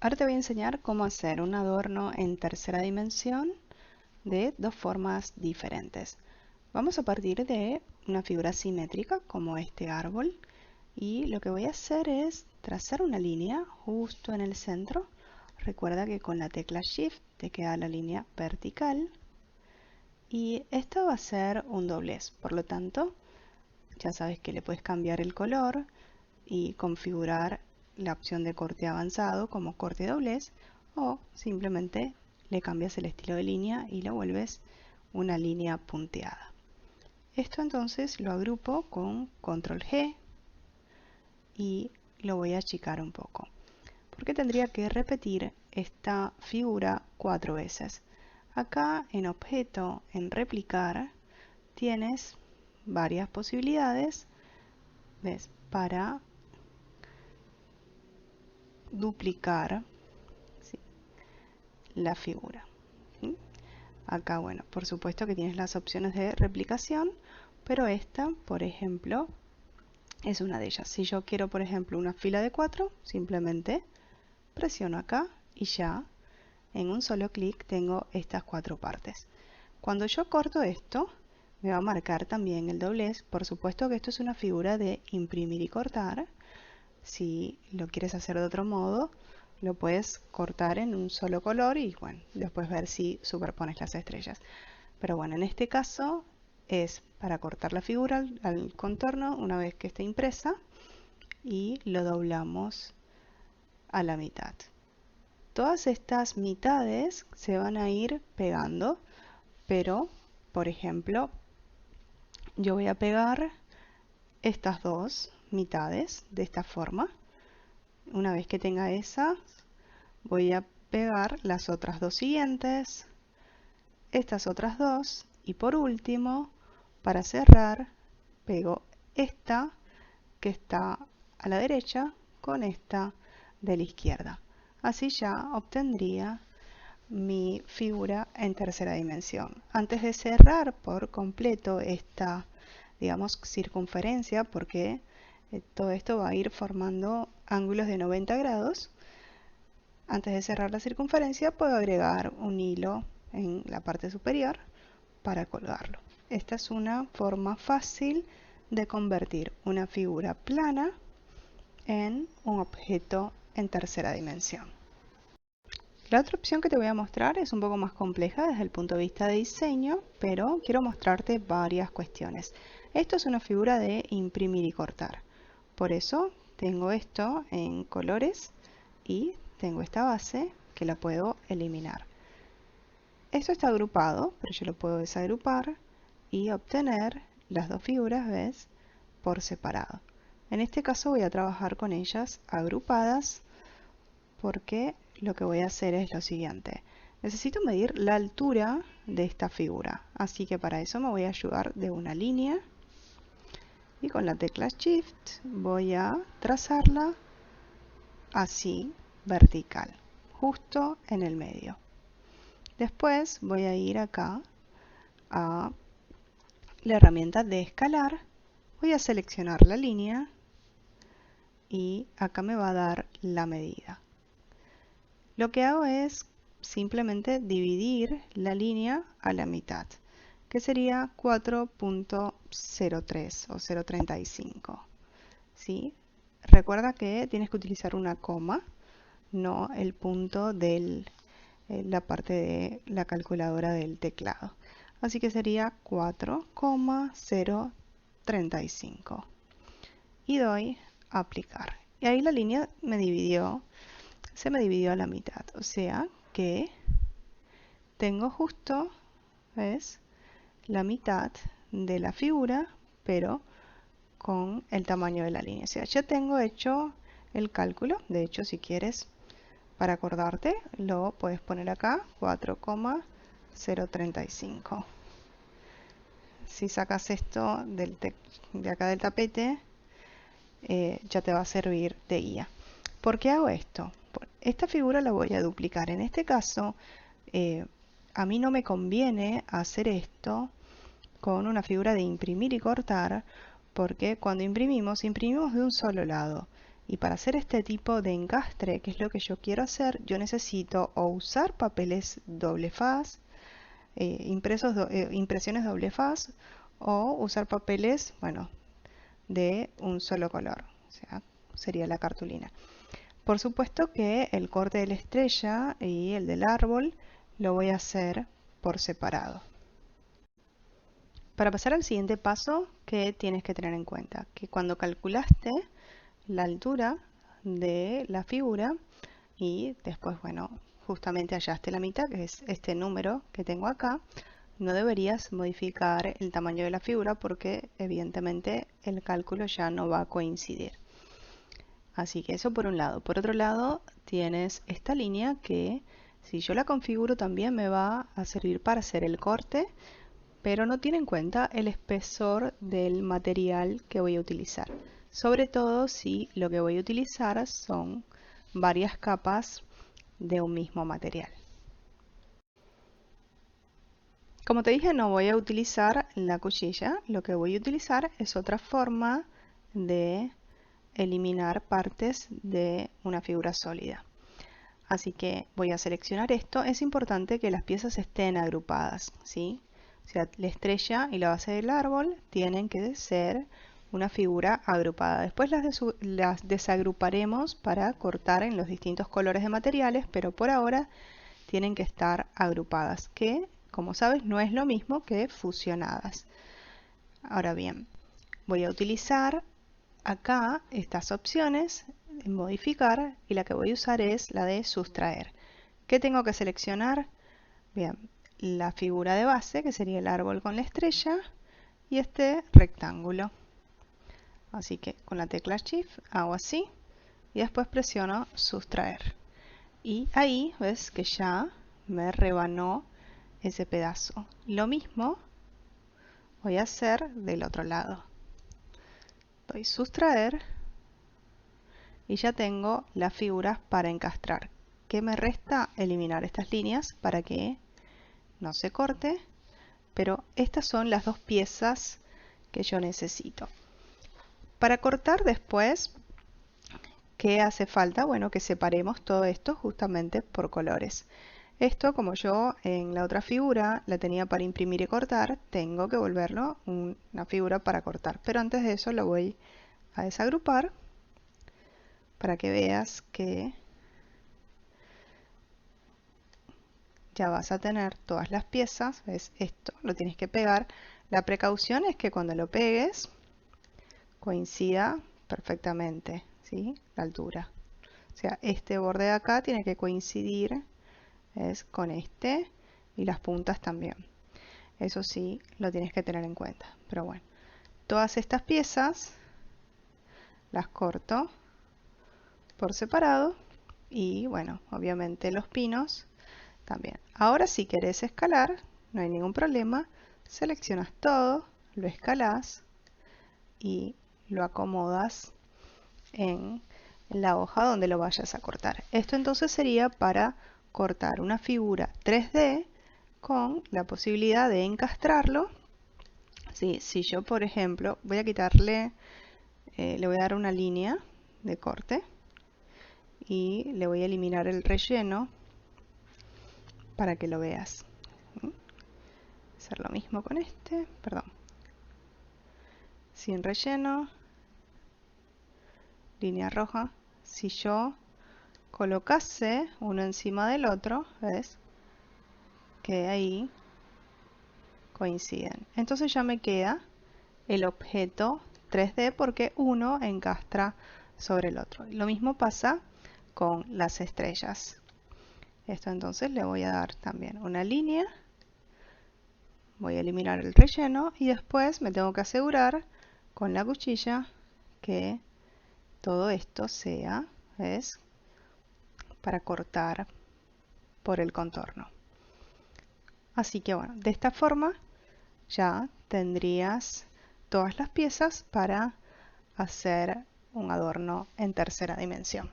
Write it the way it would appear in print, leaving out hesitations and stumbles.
Ahora te voy a enseñar cómo hacer un adorno en tercera dimensión de dos formas diferentes. Vamos a partir de una figura simétrica como este árbol y lo que voy a hacer es trazar una línea justo en el centro. Recuerda que con la tecla Shift te queda la línea vertical y esto va a ser un doblez, por lo tanto ya sabes que le puedes cambiar el color y configurar la opción de corte avanzado como corte doblez, o simplemente le cambias el estilo de línea y lo vuelves una línea punteada. Esto entonces lo agrupo con control G y lo voy a achicar un poco, porque tendría que repetir esta figura 4 veces. Acá en objeto, en replicar, tienes varias posibilidades, ¿ves? Para duplicar, ¿sí?, la figura, ¿sí? Acá, bueno, por supuesto que tienes las opciones de replicación, pero esta, por ejemplo, es una de ellas. Si yo quiero, por ejemplo, una fila de 4, simplemente presiono acá y ya en un solo clic tengo estas 4 partes. Cuando yo corto esto, me va a marcar también el doblez. Por supuesto que esto es una figura de imprimir y cortar. Si lo quieres hacer de otro modo, lo puedes cortar en un solo color y bueno, después ver si superpones las estrellas. Pero bueno, en este caso es para cortar la figura al contorno una vez que esté impresa y lo doblamos a la mitad. Todas estas mitades se van a ir pegando, pero por ejemplo yo voy a pegar estas dos mitades de esta forma. Una vez que tenga esa, voy a pegar las otras dos siguientes, estas otras dos, y por último, para cerrar, pego esta que está a la derecha con esta de la izquierda. Así ya obtendría mi figura en tercera dimensión. Antes de cerrar por completo esta, digamos, circunferencia, porque todo esto va a ir formando ángulos de 90 grados, antes de cerrar la circunferencia puedo agregar un hilo en la parte superior para colgarlo. Esta es una forma fácil de convertir una figura plana en un objeto en tercera dimensión. La otra opción que te voy a mostrar es un poco más compleja desde el punto de vista de diseño, pero quiero mostrarte varias cuestiones. Esto es una figura de imprimir y cortar. Por eso tengo esto en colores y tengo esta base que la puedo eliminar. Esto está agrupado, pero yo lo puedo desagrupar y obtener las dos figuras, ¿ves?, por separado. En este caso voy a trabajar con ellas agrupadas porque lo que voy a hacer es lo siguiente. Necesito medir la altura de esta figura, así que para eso me voy a ayudar de una línea y con la tecla Shift voy a trazarla así, vertical, justo en el medio. Después voy a ir acá a la herramienta de escalar, voy a seleccionar la línea y acá me va a dar la medida. Lo que hago es simplemente dividir la línea a la mitad, que sería 4.03 o 0.35. ¿Sí? Recuerda que tienes que utilizar una coma, no el punto de la parte de la calculadora del teclado. Así que sería 4,035. Y doy a aplicar. Y ahí la línea se me dividió a la mitad. O sea que tengo justo, ¿ves?, la mitad de la figura, pero con el tamaño de la línea. O sea, ya tengo hecho el cálculo. De hecho, si quieres, para acordarte, lo puedes poner acá, 4,035. Si sacas esto de acá del tapete, ya te va a servir de guía. ¿Por qué hago esto? Esta figura la voy a duplicar. En este caso, a mí no me conviene hacer esto con una figura de imprimir y cortar, porque cuando imprimimos de un solo lado. Y para hacer este tipo de encastre, que es lo que yo quiero hacer, yo necesito o usar papeles doble faz, impresiones doble faz, o usar papeles, bueno, de un solo color, o sea, sería la cartulina. Por supuesto que el corte de la estrella y el del árbol lo voy a hacer por separado. Para pasar al siguiente paso, ¿qué tienes que tener en cuenta? Que cuando calculaste la altura de la figura y después, bueno, justamente hallaste la mitad, que es este número que tengo acá, no deberías modificar el tamaño de la figura porque evidentemente el cálculo ya no va a coincidir. Así que eso por un lado. Por otro lado, tienes esta línea que si yo la configuro también me va a servir para hacer el corte, pero no tiene en cuenta el espesor del material que voy a utilizar. Sobre todo si lo que voy a utilizar son varias capas de un mismo material. Como te dije, no voy a utilizar la cuchilla, lo que voy a utilizar es otra forma de eliminar partes de una figura sólida. Así que voy a seleccionar esto. Es importante que las piezas estén agrupadas, ¿sí? O sea, la estrella y la base del árbol tienen que ser una figura agrupada. Después las desagruparemos para cortar en los distintos colores de materiales, pero por ahora tienen que estar agrupadas, que como sabes no es lo mismo que fusionadas. Ahora bien, voy a utilizar acá estas opciones en modificar y la que voy a usar es la de sustraer. ¿Qué tengo que seleccionar? Bien, la figura de base, que sería el árbol con la estrella, y este rectángulo. Así que con la tecla Shift hago así y después presiono sustraer. Y ahí ves que ya me rebanó ese pedazo. Lo mismo voy a hacer del otro lado. Doy sustraer y ya tengo las figuras para encastrar. ¿Qué me resta? Eliminar estas líneas para que no se corte, pero estas son las dos piezas que yo necesito. Para cortar después, ¿qué hace falta? Bueno, que separemos todo esto justamente por colores. Esto, como yo en la otra figura la tenía para imprimir y cortar, tengo que volverlo una figura para cortar. Pero antes de eso lo voy a desagrupar para que veas que ya vas a tener todas las piezas. ¿Ves? Esto lo tienes que pegar. La precaución es que cuando lo pegues coincida perfectamente, ¿sí? La altura. O sea, este borde de acá tiene que coincidir con este y las puntas también. Eso sí, lo tienes que tener en cuenta. Pero bueno, todas estas piezas las corto por separado y bueno, obviamente los pinos también. Ahora si querés escalar, no hay ningún problema. Seleccionas todo, lo escalás y lo acomodas en la hoja donde lo vayas a cortar. Esto entonces sería para cortar una figura 3D con la posibilidad de encastrarlo. ¿Sí? Si yo, por ejemplo, voy a quitarle, le voy a dar una línea de corte y le voy a eliminar el relleno para que lo veas. Hacer lo mismo con este, perdón. Sin relleno, línea roja. Si yo colocase uno encima del otro, ¿ves? Que ahí coinciden. Entonces ya me queda el objeto 3D porque uno encastra sobre el otro. Lo mismo pasa con las estrellas. Esto entonces le voy a dar también una línea. Voy a eliminar el relleno y después me tengo que asegurar con la cuchilla que todo esto sea, ¿ves? Para cortar por el contorno. Así que bueno, de esta forma ya tendrías todas las piezas para hacer un adorno en tercera dimensión.